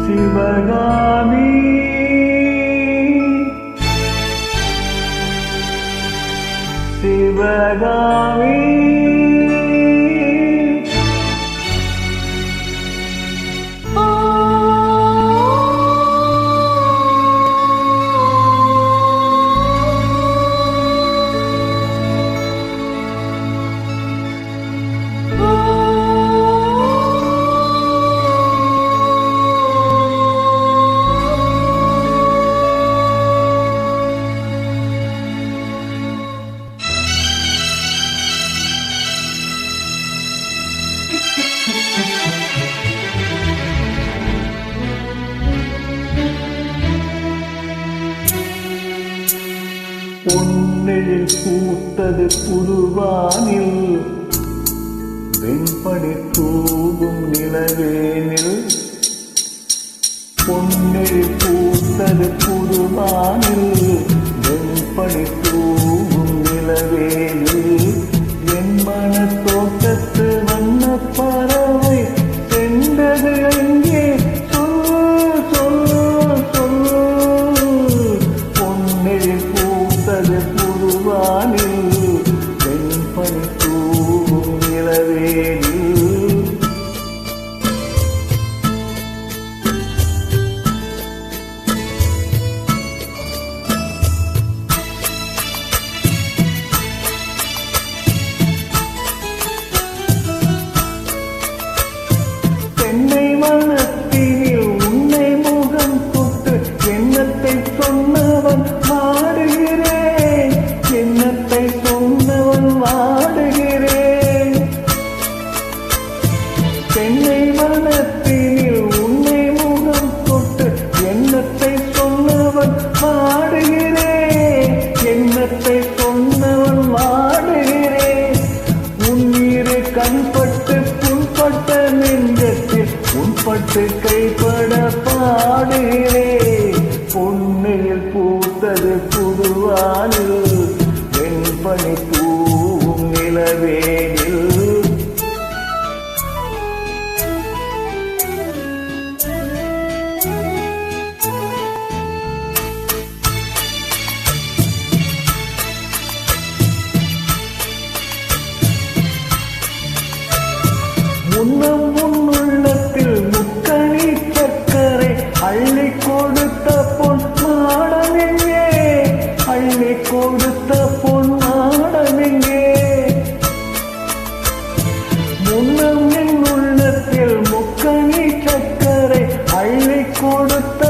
சிவகாமி சிவகாமி பொன்னெழில் பூத்தது புதுவானில் வெண்பனி தூவும் நிலவேனில் பொன்னெழில் பூத்தது புதுவானில் வெண்பனி தூவும் நிலவேனில் என் மன தோட்டத்து வண்ண பறவை சென்றது அங்கே புதுவானில் வெண்பனி தூவும் நிலவேனில் தென்னை மனத்தினில் உன்னை முகம் தொட்டு எண்ணத்தை சொன்னவன் வாடுகிறேன் எண்ணத்தை சொன்னவன் வாடுகிறேன் தென்னை மனத்தினில் உன்னை முகம் தொட்டு எண்ணத்தை சொன்னவன் வாடுகிறேன் எண்ணத்தை சொன்னவன் வாடுகிறேன் உன்னிரு கண்பட்டு புண்பட்ட நெஞ்சத்தில் உன்பட்டு கைப்பட பாடுகிறேன் பொன்னையில் பூத்தது புதுவானில் வெண்பனி தூவும் நிலவேனில் முன்னம் முன்னுள்ளத்தில் முக்கணி சர்க்கரை அள்ளி கொடுத்த பொன் மாடமெங்கே அள்ளி கொடுத்த பொன் மாடமெங்கே முன்னம் முன்னுள்ளத்தில் முக்கணி சர்க்கரை அள்ளி கொடுத்த